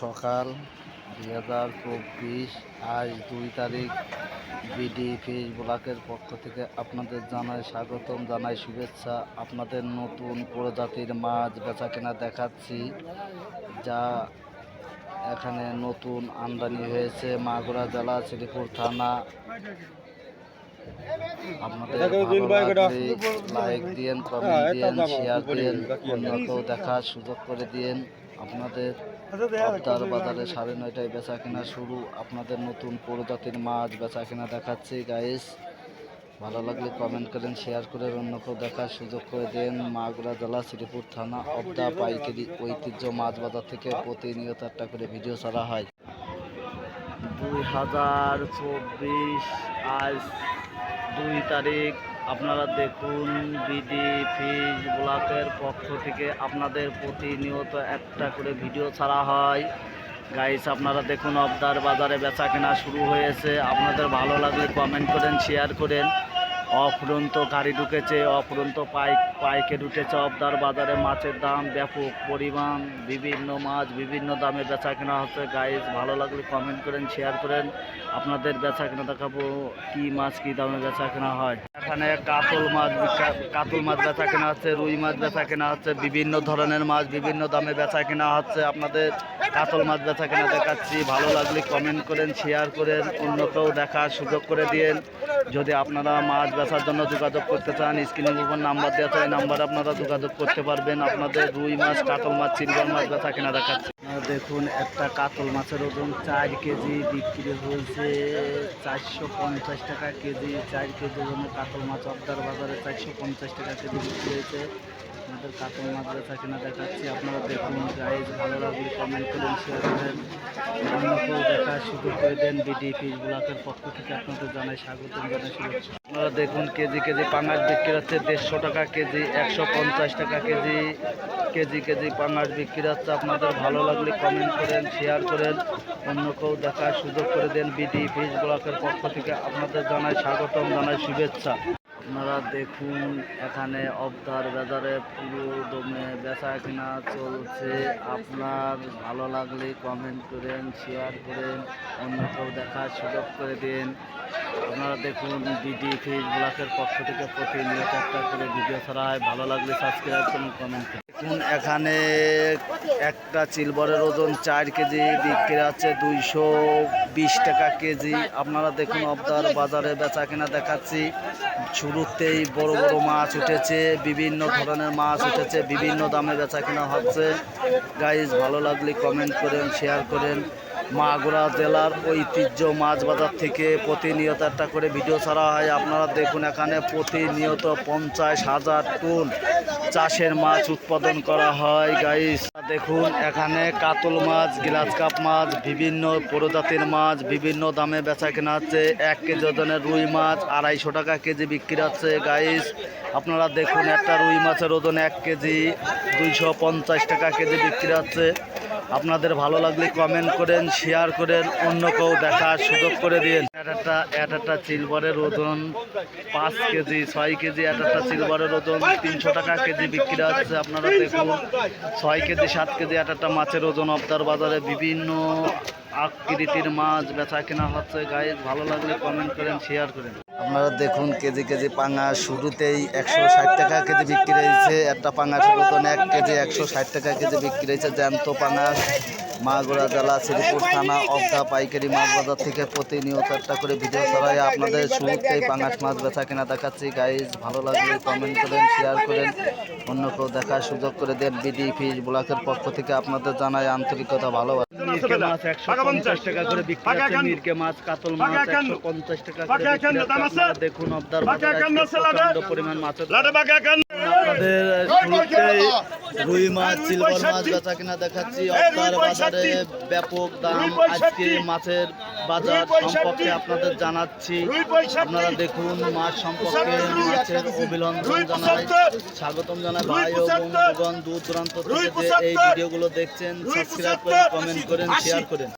সকাল 2024। আজ 2 তারিখ। বিডি ফিশ ব্লকের পক্ষ থেকে আপনাদের জানাই স্বাগতম, জানাই শুভেচ্ছা। আপনাদের নতুন প্রজাতির মাছ বেচা কেনা দেখাচ্ছি, যা এখানে নতুন আমদানি হয়েছে মাগুরা জেলা শ্রীপুর থানা। আপনাদের ভালো লাগলে লাইক দিয়েন, কমেন্ট দিয়েন, শেয়ার দিয়েন, অন্যকেও দেখার সুযোগ করে দিয়েন। আপনাদের আবদার বাজারে 9:30টায় বেচা কেনা শুরু। আপনাদের নতুন প্রজাতির মাছ বেচা কেনা দেখাচ্ছি গাইস। ভালো লাগলে কমেন্ট করেন, শেয়ার করেন, অন্যকেও দেখার সুযোগ করে দেন। মাগুরা জেলা শ্রীপুর থানা অবদা পাইকারি ঐতিহ্য মাছ বাজার থেকে প্রতিনিয়ত একটা করে ভিডিও ছাড়া হয়। 2024 আজ 2 তারিখ। আপনারা দেখুন, বিডি ফিশ ব্লকের পক্ষ থেকে আপনাদের প্রতিনিয়ত একটা করে ভিডিও ছাড়া হয় গাইস। আপনারা দেখুন, অবদার বাজারে বেচা কেনা শুরু হয়েছে। আপনাদের ভালো লাগলে কমেন্ট করেন, শেয়ার করেন। অফুরন্ত গাড়ি ঢুকেছে, অফুরন্ত পাইকে ঢুকেছে অবদার বাজারে। মাছের দাম ব্যাপক পরিমাণ, বিভিন্ন মাছ বিভিন্ন দামে বেচা কেনা হচ্ছে গাইস। ভালো লাগলে কমেন্ট করেন, শেয়ার করেন। আপনাদের বেচা কেনা দেখাবো কি মাছ কি দামে বেচা কেনা হয়। এখানে কাতল মাছ বেচা কেনা হচ্ছে, রুই মাছ বেচা কেনা হচ্ছে, বিভিন্ন ধরনের মাছ বিভিন্ন দামে বেচা কেনা হচ্ছে। আপনাদের কাতল মাছ বেচা কেনা দেখাচ্ছি। ভালো লাগলে কমেন্ট করেন, শেয়ার করেন, অন্যকেও দেখার সুযোগ করে দিন। যদি আপনারা মাছ বেচার জন্য যোগাযোগ করতে চান, স্ক্রিনের উপর নাম্বার দেওয়া আছে, এই নাম্বারে আপনারা যোগাযোগ করতে পারবেন। আপনাদের রুই মাছ, কাতল মাছ, চিংড়ি মাছ বেচা কেনা দেখাচ্ছি। দেখুন, একটা কাতল মাছের ওজন 4 কেজি বিক্রি হয়েছে 450 টাকা কেজি। 4 কেজি ওজনের কাতল মাছ অবদার বাজারে 450 টাকা কেজি বিক্রি হয়েছে। আমাদের কাতল মাছ বেচা কেনা দেখাচ্ছি। আপনারা দেখুন গাইজ, ভালো লাগলে কমেন্ট করেন, শেয়ার করেন, অন্যকেও দেখার সুযোগ করে দেন। বিডি ফিশ ব্লকের পক্ষ থেকে আপনাদের জানাই স্বাগতম, জানাই শুভেচ্ছা। আপনারা দেখুন, কেজি পাঙাশ বিক্রি হচ্ছে 150 টাকা কেজি, 150 টাকা কেজি। কেজি পাঙাশ বিক্রি হচ্ছে। আপনাদের ভালো লাগলে কমেন্ট করেন, শেয়ার করেন, অন্যকেও দেখার সুযোগ করে দেন। বিডি ফিশ ব্লকের পক্ষ থেকে আপনাদের জানাই স্বাগতম, জানাই শুভেচ্ছা। আপনারা দেখুন, এখানে অবদার বাজারে পুরো দমে বেচা কেনা চলছে। আপনার ভালো লাগলে কমেন্ট করেন, শেয়ার করেন, অন্যকেও দেখার সুযোগ করে দিন। আপনারা দেখুন, বিডি ফিশ ব্লকের পক্ষ থেকে প্রতিনিয়ত একটা করে ভিডিও ছাড়া হয়। ভালো লাগলে সাবস্ক্রাইব করুন, কমেন্ট করুন। দেখুন, এখানে একটা সিলভারের ওজন 4 কেজি বিক্রি আছে 220 টাকা কেজি। আপনারা দেখুন, অবদার বাজারে বেচা কেনা দেখাচ্ছি। শুরুতেই বড় বড় মাছ উঠেছে, বিভিন্ন ধরনের মাছ উঠেছে, বিভিন্ন দামে বেচা কেনা হচ্ছে গাইজ। ভালো লাগলে কমেন্ট করেন, শেয়ার করেন। মাগুরা জেলার ঐতিহ্য মাছ বাজার থেকে প্রতিনিয়ত একটা করে ভিডিও ছাড়া হয়। আপনারা দেখুন, এখানে প্রতিনিয়ত 50,000 টন চাষের মাছ উৎপাদন করা হয় গাইস। দেখুন, এখানে কাতল মাছ, গ্লাস কাপ মাছ, বিভিন্ন প্রজাতির মাছ বিভিন্ন দামে বেচা কেনা হচ্ছে। 1 কেজি ওজনের রুই মাছ 250 টাকা কেজি বিক্রি হচ্ছে গাইস। আপনারা দেখুন, একটা রুই মাছের ওজন 1 কেজি 250 টাকা কেজি বিক্রি হচ্ছে। আপনাদের ভালো লাগলে কমেন্ট করেন, শেয়ার করেন, অন্যকেও দেখার সুযোগ করে দিন। একটা সিলভারের ওজন 5 কেজি 6 কেজি। একটা সিলভারের ওজন 300 টাকা কেজি বিক্রি হচ্ছে। আপনারা দেখুন, 6 কেজি 7 কেজি একটা মাছের ওজন অবদার বাজারে বিভিন্ন আকৃতির মাছ বেচা কেনা হচ্ছে গাইজ। ভালো লাগলে কমেন্ট করেন, শেয়ার করেন। আপনারা দেখুন, কেজি পাঙাশ শুরুতেই 160 টাকা কেজি বিক্রি হয়েছে। একটা পাঙাশের ওজন 1 কেজি 160 টাকা কেজি বিক্রি হয়েছে। জ্যান্ত পাঙাশ মাগুরা জেলা শ্রীপুর থানা অবদা পাইকারি মাছ বাজার থেকে প্রতিনিয়ত একটা করে ভিডিও ছাড়াই আপনাদের শুরুতেই পাঙাশ মাছ বেচা কেনা দেখাচ্ছি গাইজ। ভালো লাগলে কমেন্ট করেন, শেয়ার করেন, অন্যকেও দেখার সুযোগ করে দেন। বিডি ফিশ ব্লকের পক্ষ থেকে আপনাদের জানাই আন্তরিকতা, ভালোবাসা। মিরকে মাছ 150 টাকা করে বিক্রি হচ্ছে। মিরকে মাছ, কাতল মাছ 150 টাকা করে বিক্রি হচ্ছে। আপনারা দেখুন, অবদার বাজারে প্রচন্ড পরিমাণ মাছের আপনাদের শুরুতেই রুই মাছ, সিলভার মাছ বেচা কেনা দেখাচ্ছি। অবদার বাজারে ব্যাপক দাম। আজকে মাছের বাজার সম্পর্কে আপনাদের জানাচ্ছি। আপনারা দেখুন, মাছ সম্পর্কে মাছের অভিনন্দন জানাই, স্বাগতম জানাই ভাই ও বন্ধুগণ দূর দূরান্ত থেকে যে এই ভিডিওগুলো দেখছেন। সাবস্ক্রাইব করেন, কমেন্ট করেন, শেয়ার করেন।